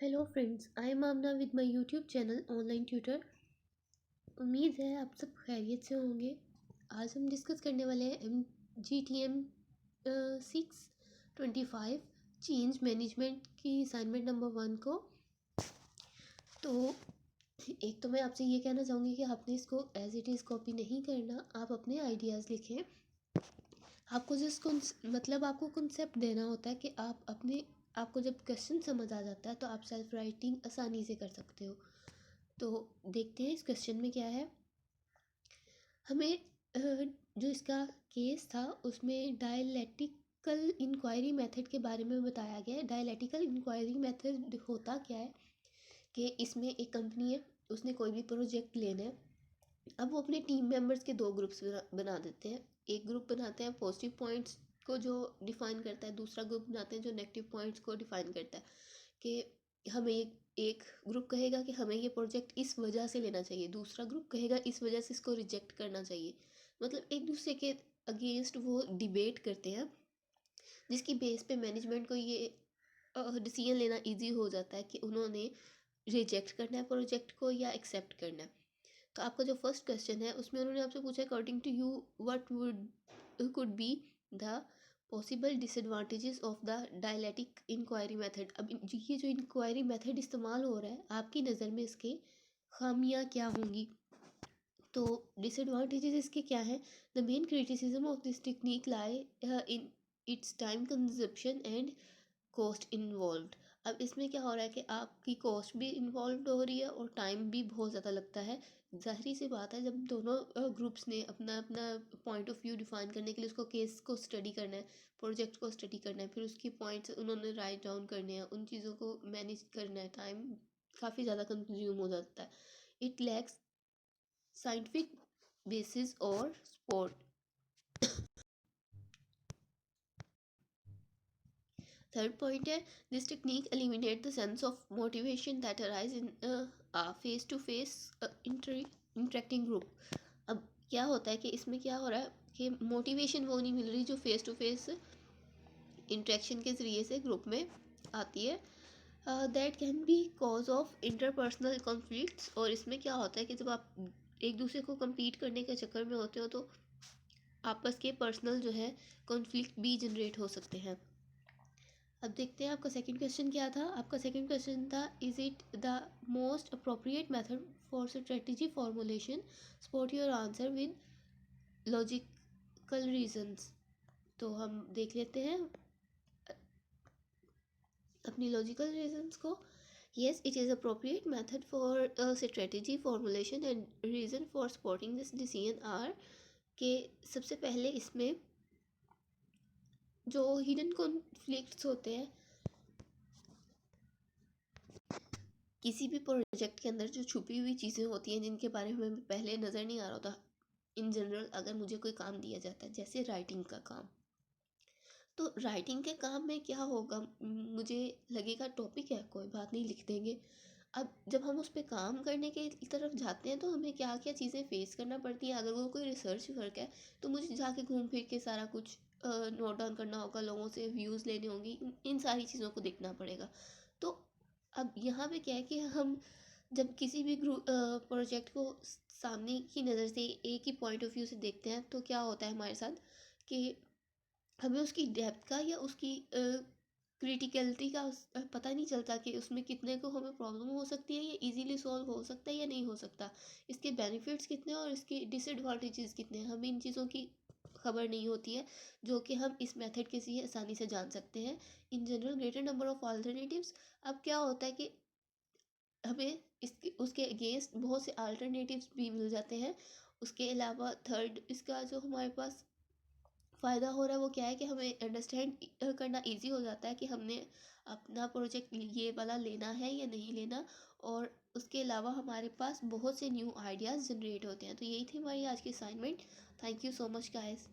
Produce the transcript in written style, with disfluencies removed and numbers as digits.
Hello friends, I am Amna with my YouTube channel online tutor. उम्मीद है आप सब खैरियत से होंगे। आज हम डिस्कस करने वाले हैं MGTM 625 चेंज मैनेजमेंट की असाइनमेंट नंबर 1 को। तो एक तो मैं आपसे ये कहना चाहूँगी कि आपने इसको एज इट इज़ कॉपी नहीं करना, आप अपने आइडियाज़ लिखें। आपको मतलब आपको कॉन्सेप्ट देना होता है कि आपको जब क्वेश्चन समझ आ जाता है तो आप सेल्फ राइटिंग आसानी से कर सकते हो। तो देखते हैं इस क्वेश्चन में क्या है। हमें जो इसका केस था उसमें डायलैक्टिकल इंक्वायरी मेथड के बारे में बताया गया है। डायलैक्टिकल इंक्वायरी मेथड होता क्या है कि इसमें एक कंपनी है, उसने कोई भी प्रोजेक्ट लेना है। अब वो अपने टीम मेंबर्स के दो ग्रुप्स बना देते हैं। एक ग्रुप बनाते हैं पॉजिटिव पॉइंट्स को जो डिफाइन करता है, दूसरा ग्रुप बनाते हैं जो नेगेटिव पॉइंट्स को डिफाइन करता है। कि हमें एक ग्रुप कहेगा कि हमें ये प्रोजेक्ट इस वजह से लेना चाहिए, दूसरा ग्रुप कहेगा इस वजह से इसको रिजेक्ट करना चाहिए। मतलब एक दूसरे के अगेंस्ट वो डिबेट करते हैं, जिसकी बेस पे मैनेजमेंट को ये डिसीजन लेना इजी हो जाता है कि उन्होंने रिजेक्ट करना है प्रोजेक्ट को या एक्सेप्ट करना है। तो आपका जो फर्स्ट क्वेश्चन है उसमें उन्होंने आपसे पूछा according to you what would could be the possible disadvantages of the dialectic inquiry method. अब ये जो इंक्वायरी मेथड इस्तेमाल हो रहा है आपकी नज़र में इसके खामियां क्या होंगी। तो डिसएडवांटेजेस इसके क्या हैं। The main criticism of this technique lie in its time consumption and cost involved. अब इसमें क्या हो रहा है कि आपकी कॉस्ट भी इन्वॉल्व हो रही है और टाइम भी बहुत ज़्यादा लगता है। ज़ाहिर सी बात है, जब दोनों ग्रुप्स ने अपना अपना पॉइंट ऑफ व्यू डिफाइन करने के लिए उसको केस को स्टडी करना है, प्रोजेक्ट को स्टडी करना है, फिर उसकी पॉइंट्स उन्होंने राइट डाउन करने हैं, उन चीज़ों को मैनेज करना है, टाइम काफ़ी ज़्यादा कंज्यूम हो जाता है। इट लैक्स साइंटिफिक बेसिस और सपोर्ट। थर्ड पॉइंट है this technique eliminate the sense of motivation that arise in face to face interacting group. अब क्या होता है कि इसमें क्या हो रहा है कि मोटिवेशन वो नहीं मिल रही जो फेस टू फेस इंटरेक्शन के ज़रिए से ग्रुप में आती है। That can be cause of interpersonal conflicts. और इसमें क्या होता है कि जब आप एक दूसरे को compete करने के चक्कर में होते हो तो आपस के पर्सनल जो है कॉन्फ्लिक्ट भी जनरेट हो सकते हैं। अब देखते हैं आपका सेकंड क्वेश्चन क्या था। आपका सेकंड क्वेश्चन था is it the most appropriate method for strategy formulation, support your answer with logical reasons. तो हम देख लेते हैं अपनी लॉजिकल रीजंस को। yes it is appropriate method for strategy formulation and reason for supporting this decision are कि सबसे पहले इसमें जो हिडन कॉन्फ्लिक्ट्स होते हैं, किसी भी प्रोजेक्ट के अंदर जो छुपी हुई चीज़ें होती हैं जिनके बारे में हमें पहले नज़र नहीं आ रहा होता। इन जनरल अगर मुझे कोई काम दिया जाता है जैसे राइटिंग का काम, तो राइटिंग के काम में क्या होगा, मुझे लगेगा टॉपिक है कोई बात नहीं लिख देंगे। अब जब हम उस पर काम करने के तरफ जाते हैं तो हमें क्या क्या चीज़ें फेस करना पड़ती हैं। अगर वो कोई रिसर्च वर्क है तो मुझे जाके घूम फिर के सारा कुछ नोट डाउन करना होगा, लोगों से व्यूज़ लेने होंगे, इन सारी चीज़ों को देखना पड़ेगा। तो अब यहाँ पे क्या है कि हम जब किसी भी ग्रुप प्रोजेक्ट को सामने की नज़र से एक ही पॉइंट ऑफ व्यू से देखते हैं तो क्या होता है हमारे साथ कि हमें उसकी डेप्थ का या उसकी क्रिटिकलिटी का पता नहीं चलता कि उसमें कितने को हमें प्रॉब्लम हो सकती है, ये इजीली सॉल्व हो सकता है या नहीं हो सकता, इसके बेनिफिट्स कितने और इसके डिसएडवांटेजेस कितने हैं, हमें इन चीज़ों की खबर नहीं होती है, जो कि हम इस मेथड के जरिए आसानी से जान सकते हैं। In general greater number of alternatives. अब क्या होता है कि हमें इसके उसके अगेंस्ट बहुत से अल्टरनेटिव्स भी मिल जाते हैं। उसके अलावा थर्ड इसका जो हमारे पास फ़ायदा हो रहा है वो क्या है कि हमें अंडरस्टैंड करना इजी हो जाता है कि हमने अपना प्रोजेक्ट ये वाला लेना है या नहीं लेना। और उसके अलावा हमारे पास बहुत से न्यू आइडियाज़ जनरेट होते हैं। तो यही थी हमारी आज की assignment. Thank you so much guys.